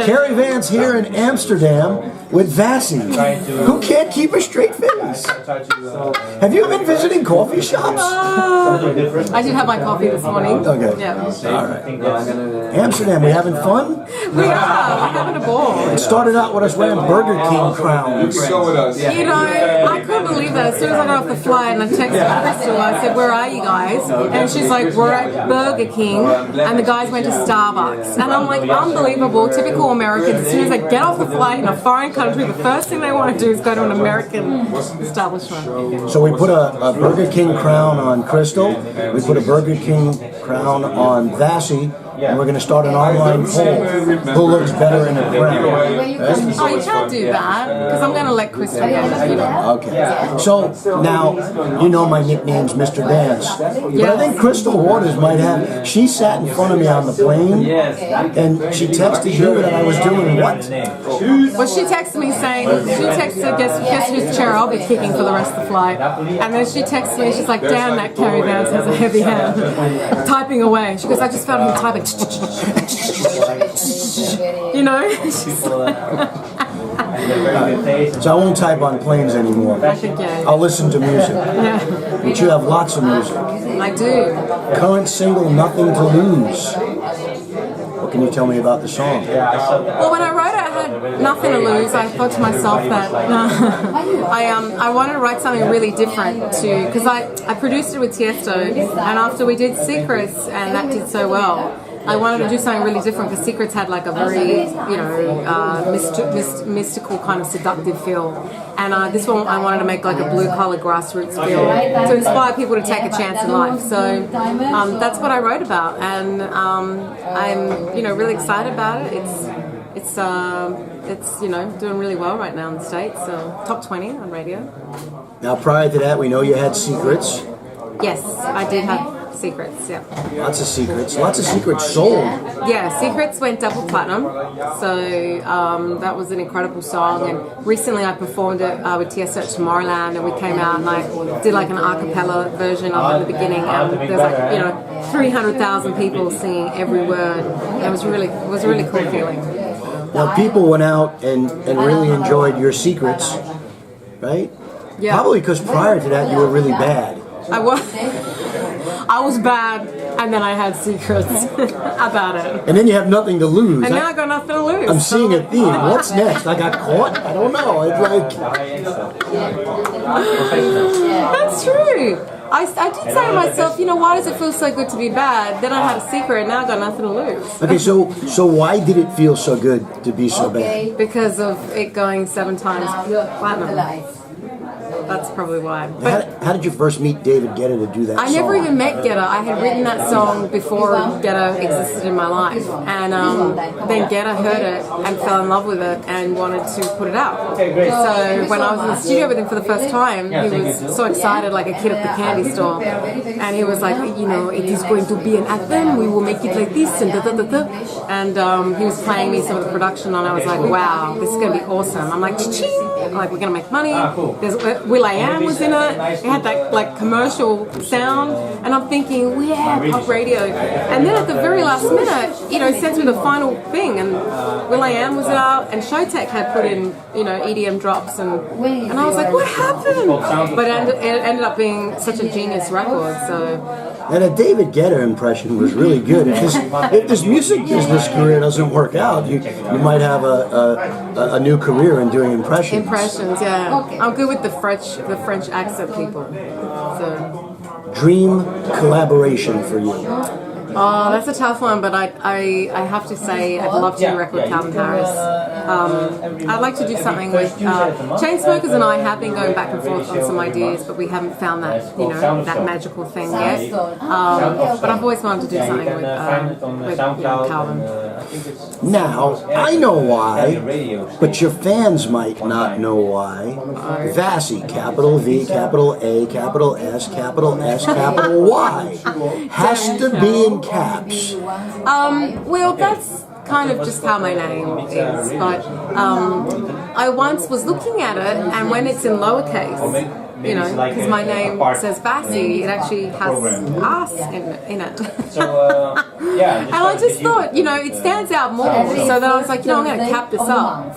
Cary Vance here in Amsterdam with VASSY, who can't keep a straight face. Have you been visiting coffee shops? I did have my coffee this morning. Okay. Yeah. All right. Amsterdam, we having fun? We are. We're having a ball. It started out with us wearing Burger King crowns. You know, I couldn't believe that. As soon as I got off the flight and I texted Crystal, I said, "Where are you guys?" And she's like, "We're at Burger King," and the guys went to Starbucks. And I'm like, unbelievable, typical Americans. As soon as they get off the flight in a foreign country, the first thing they want to do is go to an American establishment. So we put a Burger King crown on Crystal, we put a Burger King crown on VASSY, and we're going to start an online poll. Who looks better in a crown? Right? Oh, you can't do that, because I'm going to let Crystal go. You know. Okay. So now, you know my nickname's Mr. Dance. But I think Crystal Waters might have. She sat in front of me on the plane, and she texted you that I was doing what? Well, she texted me saying, guess whose chair I'll be kicking for the rest of the flight. And then she texted me, she's like, "Damn, that Cary Vance has a heavy hand." Typing away. She goes, "I just found him typing." You know? So I won't type on planes anymore. I think, yeah. I'll listen to music. Yeah. But you have lots of music. I do. Current single, Nothing to Lose. What can you tell me about the song? Well, when I wrote it, I had nothing to lose. I thought to myself that I wanted to write something really different too, because I produced it with Tiesto, and after we did Secrets, and that did so well, I wanted to do something really different, because Secrets had like a very, you know, mystical kind of seductive feel. And this one I wanted to make like a blue-collar grassroots feel to inspire people to take a chance in life. So that's what I wrote about, and I'm, you know, really excited about it. It's you know, doing really well right now in the States. So top 20 on radio. Now prior to that, we know you had Secrets. Yes, I did have Secrets, yeah. Lots of secrets sold. Yeah, Secrets went double platinum, so that was an incredible song. And recently I performed it with Tiesto at Tomorrowland, and we came out and I did like an a cappella version of it at the beginning, and there's like, you know, 300,000 people singing every word. And it was a really cool feeling. Now people went out and really enjoyed your Secrets, right? Yeah. Probably because prior to that you were really bad. I was bad, and then I had Secrets about it. And then you have Nothing to Lose. And now I got nothing to lose. I'm seeing a theme. What's next? I got caught? I don't know. It's like... That's true. I did say to myself, you know, why does it feel so good to be bad? Then I had a secret, and now I got nothing to lose. Okay, so why did it feel so good to be so bad? Because of it going 7 times platinum. That's probably why. But how did you first meet David Guetta to do that song? I never even met Guetta. I had written that song before Guetta existed in my life. And then Guetta heard it and fell in love with it and wanted to put it out. So when I was in the studio with him for the first time, he was so excited, like a kid at the candy store. And he was like, you know, it is going to be an anthem. We will make it like this and da-da-da-da. And he was playing me some of the production, and I was like, wow, this is going to be awesome. I'm like, cha-ching. I'm like, we're going to make money. There's will.i.am was in it. It had that like commercial sound, and I'm thinking, yeah, pop radio. And then at the very last minute, you know, he sent me the final thing, and will.i.am was out, and Showtek had put in, you know, EDM drops, and I was like, what happened? But it ended up being such a genius record. So. And a David Guetta impression was really good. If this music business career doesn't work out, you might have a new career in doing impressions. Impressions, yeah. I'm good with the French accent people. So. Dream collaboration for you? Oh, that's a tough one, but I have to say I'd love to work with Calvin Harris. I'd like to do something with Chainsmokers, and I have been going back and forth on some ideas, but we haven't found that, you know, that magical thing yet. But I've always wanted to do something with Calvin. Now, I know why, but your fans might not know why. VASSY, capital V, capital A, capital S, capital S, capital Y, has to be in caps. Well, that's kind of just how my name is, but I once was looking at it, and when it's in lowercase, you know, because my name says VASSY, it actually has ass in it. And I just thought, you know, it stands out more. So then I was like, you know, I'm going to cap this up.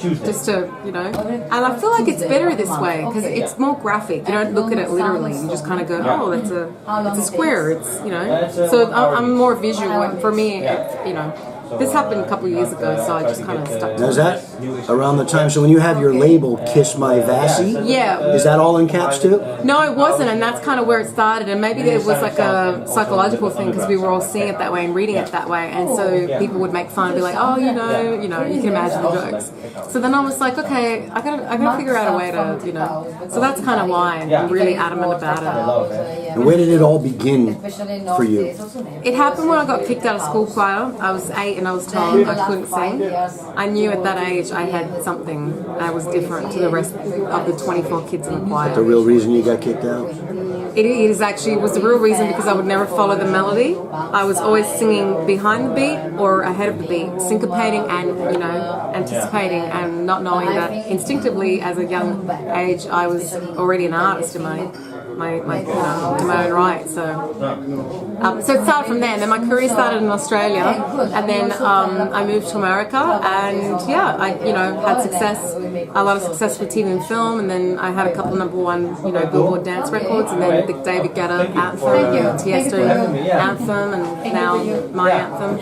Just to, you know, and I feel like it's better this way because it's more graphic. You don't look at it literally. You just kind of go, oh, it's a square. It's, you know, so I'm more visual. And for me, you know, this happened a couple of years ago, so I just kind of stuck to it. Now, is that around the time? So when you have your label, Kiss My VASSY, yeah, is that all in caps too? No, it wasn't, and that's kind of where it started. And maybe it was like a psychological thing because we were all seeing it that way and reading it that way, and so people would make fun and be like, "Oh, you know, you can imagine the jokes." So then I was like, "Okay, I gotta figure out a way to, you know." So that's kind of why I'm really adamant about it. And where did it all begin for you? It happened when I got kicked out of school choir. I was 8 and I was told I couldn't sing. I knew at that age I had something that was different to the rest of the 24 kids in the choir. The real reason you got kicked out? It was the real reason because I would never follow the melody. I was always singing behind the beat or ahead of the beat, syncopating and, you know, anticipating and not knowing that instinctively as a young age I was already an artist in my own right. So it started from there. And then my career started in Australia, and then I moved to America, and yeah, I had success, a lot of success with TV and film, and then I had a couple #1 Billboard dance records, and then the David Guetta anthem, Tiesto anthem, and now my anthem.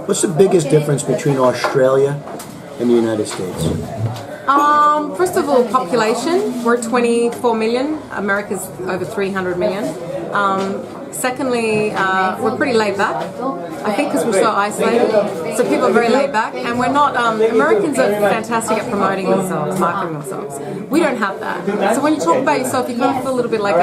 What's the biggest difference between Australia and the United States? First of all, population. We're 24 million. America's over 300 million. Secondly, we're pretty laid back. I think because we're so isolated. So people are very laid back. And we're not, Americans are fantastic at promoting themselves, marketing themselves. We don't have that. So when you talk about yourself, you kind of feel a little bit like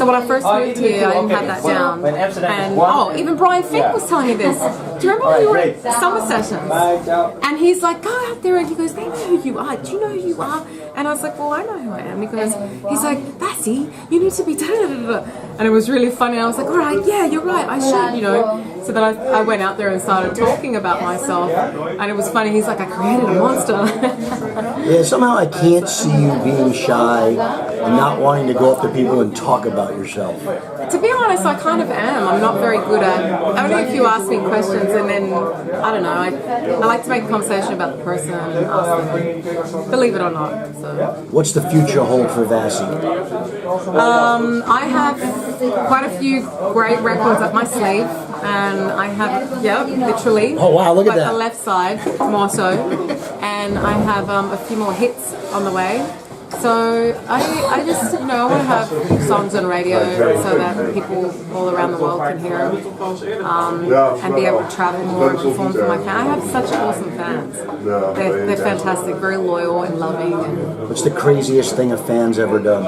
so when I first moved here, I didn't have that down. And, even Brian Fink was telling me this. Do you remember when we were at summer sessions? And he's like, go out there, and he goes, they know who you are. Do you know who you are? And I was like, well, I know who I am. He's like, VASSY, you need to be da-da-da-da-da. And it was really funny. And I was like, all right, yeah, you're right, I should, So then I went out there and started talking about myself. And it was funny. He's like, I created a monster. Yeah, somehow I can't see you being shy and not wanting to go up to people and talk about yourself. To be honest, I kind of am. I'm not very good at, only if you ask me questions and then, I don't know, I like to make a conversation about the person and ask them, believe it or not. So. What's the future hold for VASSY? I have quite a few great records up my sleeve, and I have, literally. Oh wow, look at that. The left side, more so. And I have a few more hits on the way. So I just, I want to have songs on radio so that people all around the world can hear them and be able to travel more and perform for my fans. I have such awesome fans. They're fantastic, very loyal and loving. What's the craziest thing a fan's ever done?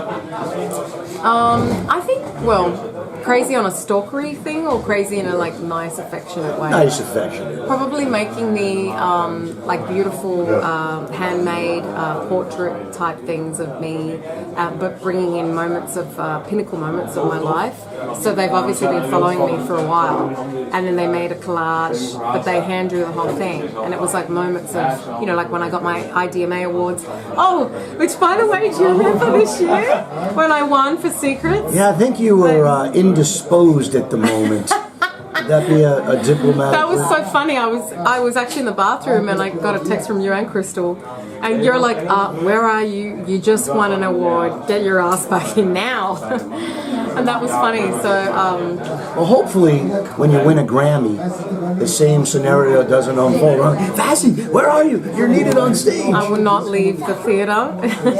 I think, crazy on a stalkery thing or crazy in a nice affectionate way? Nice affectionate. Probably making me beautiful handmade portrait type things of me, but bringing in moments of pinnacle moments of my life. So they've obviously been following me for a while, and then they made a collage, but they hand drew the whole thing, and it was like moments of, like when I got my IDMA awards. Oh, which by the way, do you remember this year when I won for Secrets? Yeah, I think you were indisposed at the moment. Would that be a diplomatic? That was so funny. I was actually in the bathroom and I got a text from you and Crystal, and you're like, where are you? You just won an award. Get your ass back in now. And that was funny. So well, hopefully when you win a Grammy, the same scenario doesn't unfold. VASSY, where are you? You're needed on stage. I will not leave the theater.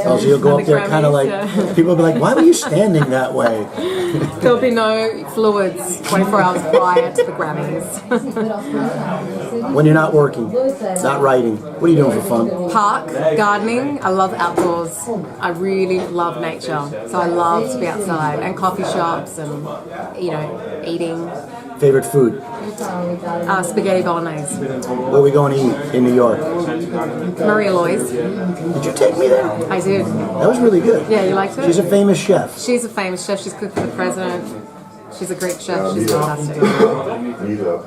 Oh, so you'll go up there kind of like, people will be like, why were you standing that way? There'll be no fluids 24 hours prior to the Grammys. When you're not working, not writing, what are you doing for fun? Park, gardening. I love outdoors. I really love nature. So I love to be outside, and coffee shops and, eating. Favorite food? Spaghetti bolognese. Where are we going to eat in New York? Maria Loy's. Did you take me there? I did. That was really good. Yeah, you liked it? She's a famous chef. She's a famous chef. She's cooked for the president. She's a great chef. She's fantastic.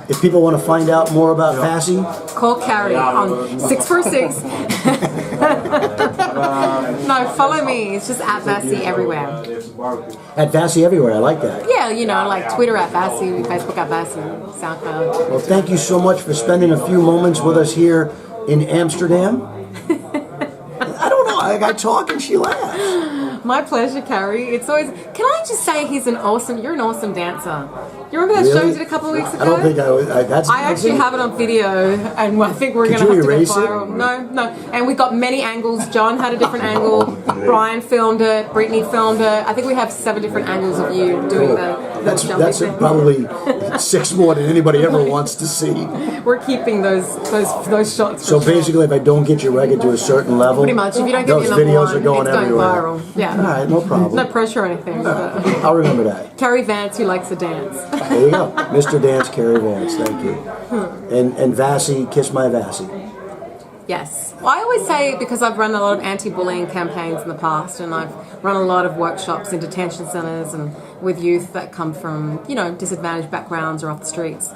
If people want to find out more about VASSY, call Cary on 646. No, follow me. It's just at VASSY everywhere. At VASSY everywhere. I like that. Yeah, you know, like Twitter at VASSY, Facebook at VASSY, SoundCloud. Well, thank you so much for spending a few moments with us here in Amsterdam. I don't know. I talk and she laughs. My pleasure, Cary. It's always. Can I just say you're an awesome dancer. You remember that show you did a couple of weeks ago? I don't think I was. I actually have it on video, and I think we're going to have to go viral. No. And we got many angles. John had a different angle. Brian filmed it. Brittany filmed it. I think we have 7 different angles of you doing That's probably 6 more than anybody ever wants to see. We're keeping those shots. So basically, if I don't get your record to a certain level, pretty much, if you don't get those your number videos one, are going it's everywhere. Going viral. Yeah. All right, no problem. No pressure or anything. I'll remember that. Cary Vance, who likes to dance. There you go. Mr. Dance, Cary Vance. Thank you. And VASSY, kiss my VASSY. Yes. Well, I always say, because I've run a lot of anti-bullying campaigns in the past, and I've run a lot of workshops in detention centres and with youth that come from, disadvantaged backgrounds or off the streets.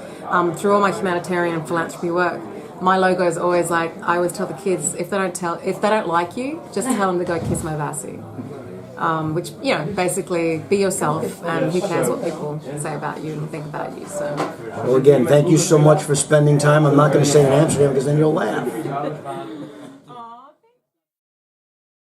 Through all my humanitarian philanthropy work, my logo is always like, I always tell the kids, if they don't like you, just tell them to go kiss my VASSY. Which, basically be yourself, and who cares what people say about you and think about you. So, Well, again, thank you so much for spending time. I'm not going to say in Amsterdam because then you'll laugh.